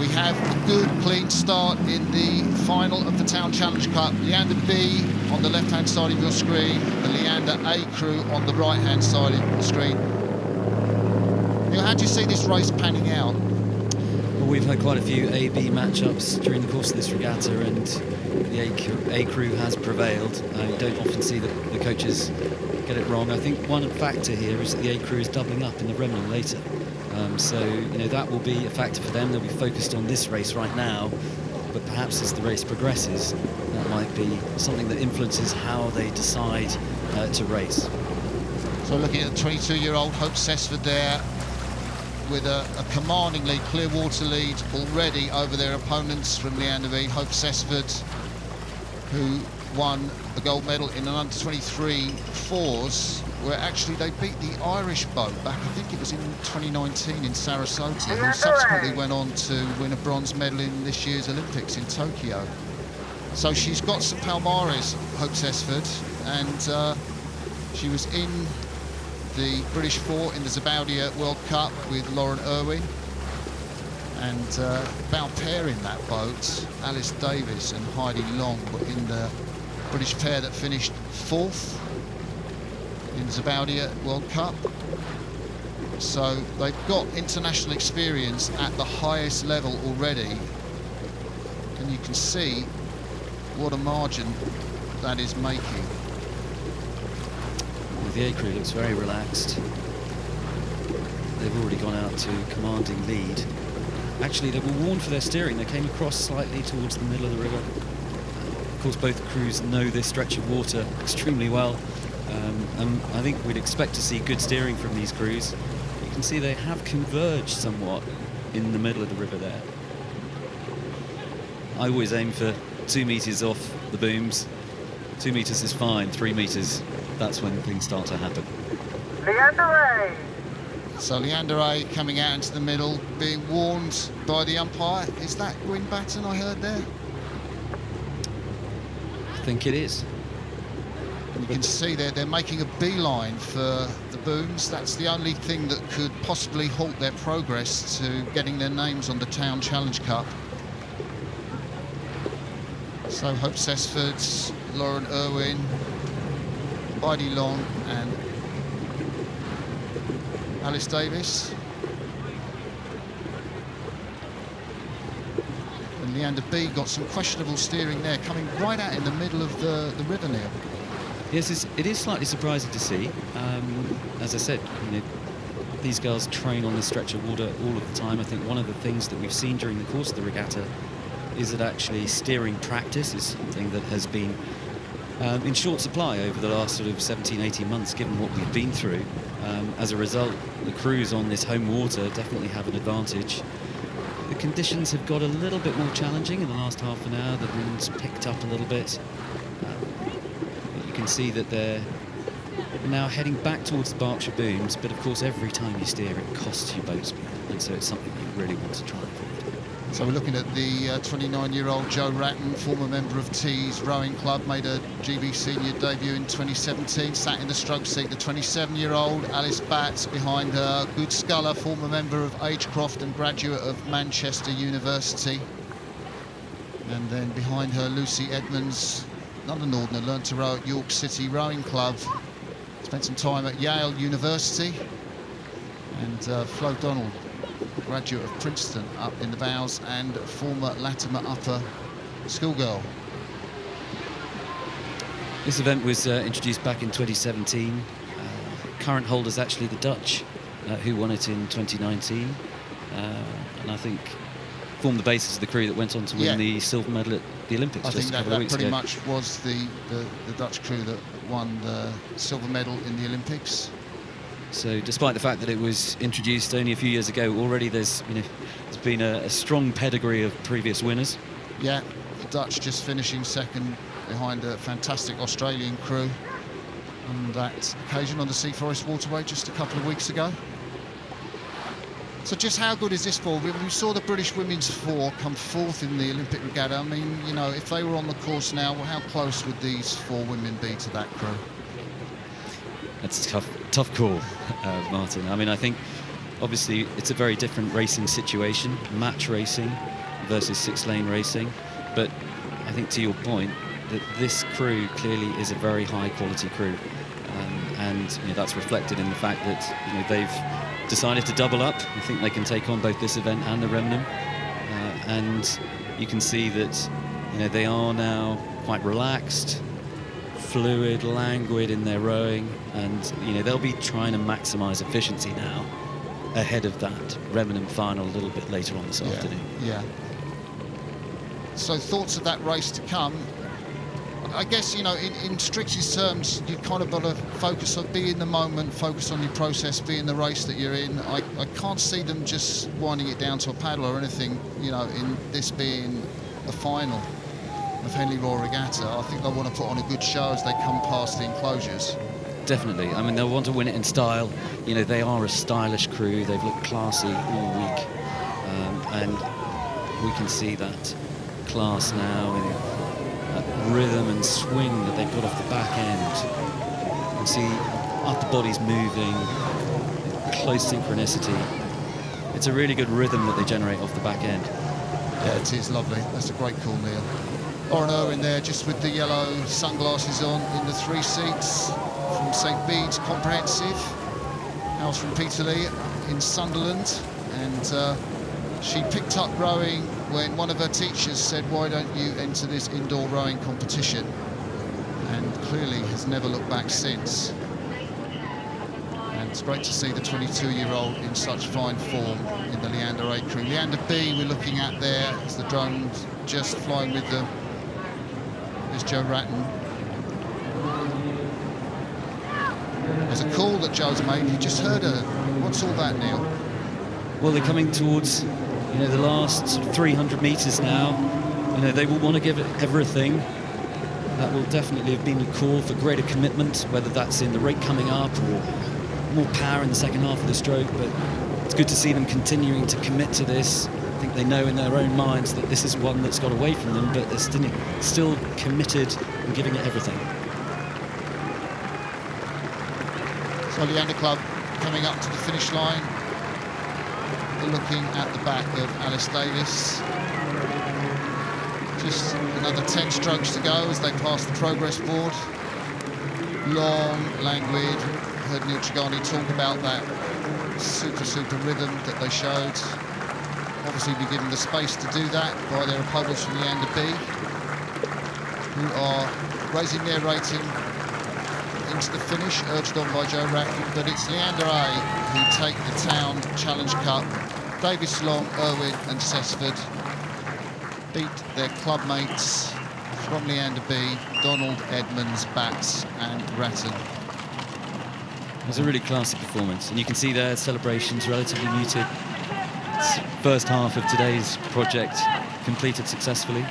We have a good, clean start in the final of the Town Challenge Cup. Leander B on the left-hand side of your screen, the Leander A crew on the right-hand side of the screen. Neil, how do you see this race panning out? Well, we've had quite a few A-B matchups during the course of this regatta, and the A crew has prevailed. You don't often see the coaches get it wrong. I think one factor here is that the A crew is doubling up in the remnant later. So, you know, that will be a factor for them. They'll be focused on this race right now, but perhaps as the race progresses, that might be something that influences how they decide to race. So looking at the 22-year-old Hope Sesford there, with a commandingly clear water lead already over their opponents from Leander B. Hope Sesford, who won the gold medal in an under-23 fours, where actually they beat the Irish boat back, I think it was in 2019 in Sarasota, who subsequently went on to win a bronze medal in this year's Olympics in Tokyo. So she's got some palmares, Hope Sesford, and she was in the British four in the Zabaudia World Cup with Lauren Irwin, and about pair in that boat, Alice Davis and Heidi Long, were in the British pair that finished fourth in the Zabaudia World Cup. So they've got international experience at the highest level already, and you can see what a margin that is making. The A crew looks very relaxed. They've already gone out to commanding lead. Actually, they were warned for their steering. They came across slightly towards the middle of the river. Of course, both crews know this stretch of water extremely well. And I think we'd expect to see good steering from these crews. You can see they have converged somewhat in the middle of the river there. I always aim for 2 meters off the booms. 2 meters is fine, 3 meters, that's when things start to happen. Leander A. So Leander A coming out into the middle, being warned by the umpire. Is that Gwyn Batten I heard there? I think it is. You can see they're making a beeline for the booms. That's the only thing that could possibly halt their progress to getting their names on the Town Challenge Cup. So Hope Sesford, Lauren Irwin, Heidi Long and Alice Davis. And Leander B got some questionable steering there, coming right out in the middle of the river, Neil. Yes, it is slightly surprising to see. As I said, you know, these girls train on this stretch of water all of the time. I think one of the things that we've seen during the course of the regatta is that actually steering practice is something that has been in short supply over the last sort of 17, 18 months, given what we've been through. As a result, the crews on this home water definitely have an advantage. The conditions have got a little bit more challenging in the last half an hour. The wind's picked up a little bit. You can see that they're now heading back towards the Berkshire booms, but of course every time you steer it costs you boat speed, and so it's something you really want to try and avoid. So we're looking at the 29-year-old Jo Ratton, former member of T's Rowing Club, made a GB senior debut in 2017, sat in the stroke seat. The 27-year-old Alice Batts behind her, good sculler, former member of Agecroft and graduate of Manchester University. And then behind her, Lucy Edmonds, another Northerner, learned to row at York City Rowing Club, spent some time at Yale University, and Flo Donald, graduate of Princeton, up in the bows, and former Latimer Upper schoolgirl. This event was introduced back in 2017. Current holders actually the Dutch, who won it in 2019, and I think formed the basis of the crew that went on to win the silver medal at the Olympics. I think that pretty ago. much was the Dutch crew that won the silver medal in the Olympics. So despite the fact that it was introduced only a few years ago, already there's been a strong pedigree of previous winners. Yeah, the Dutch just finishing second behind a fantastic Australian crew on that occasion on the Sea Forest Waterway just a couple of weeks ago. So just how good is this for? We saw the British women's four come fourth in the Olympic regatta. I mean, you know, if they were on the course now, well, how close would these four women be to that crew? That's a tough call, Martin. I mean, I think obviously it's a very different racing situation, match racing versus 6-lane racing. But I think, to your point, that this crew clearly is a very high quality crew, and that's reflected in the fact that they've decided to double up. I think they can take on both this event and the Remnant, and you can see that they are now quite relaxed, fluid, languid in their rowing, and they'll be trying to maximise efficiency now ahead of that Remnant final a little bit later on this afternoon. Yeah. So thoughts of that race to come? I guess, in strictest terms, you kind of got to focus on, be in the moment, focus on your process, be in the race that you're in. I can't see them just winding it down to a paddle or anything, in this being a final of Henley Royal Regatta. I think they'll want to put on a good show as they come past the enclosures. Definitely. I mean, they'll want to win it in style. They are a stylish crew. They've looked classy all week. And we can see that class now, that rhythm and swing that they've got off the back end. You can see upper bodies moving, close synchronicity. It's a really good rhythm that they generate off the back end. Yeah, it is lovely. That's a great call, Neil. Oren Irwin there, just with the yellow sunglasses on in the 3 seats from St Bede's Comprehensive. House from Peterlee in Sunderland, and she picked up rowing when one of her teachers said, "Why don't you enter this indoor rowing competition?" And clearly has never looked back since. And it's great to see the 22-year-old in such fine form in the Leander A crew. Leander B we're looking at there as the drone's just flying with them. There's Joe Ratton. There's a call that Joe's made. You just heard her. What's all that, Neil? Well, they're coming towards the last 300 metres now. They will want to give it everything. That will definitely have been a call for greater commitment, whether that's in the rate coming up or more power in the second half of the stroke. But it's good to see them continuing to commit to this. I think they know in their own minds that this is one that's got away from them, but they're still committed and giving it everything. So Leander Club coming up to the finish line. Looking at the back of Alice Davis. Just another 10 strokes to go as they pass the progress board. Long, languid. Heard Neil Trigani talk about that super rhythm that they showed. Obviously be given the space to do that by their opponents from Leander B, who are raising their rating into the finish, urged on by Joe Ratton. But it's Leander A who take the Town Challenge Cup. Davis, Long, Irwin and Cessford beat their club mates from Leander B, Donald, Edmonds, Batts and Ratton. It was a really classy performance, and you can see their celebrations relatively muted. First half of today's project completed successfully.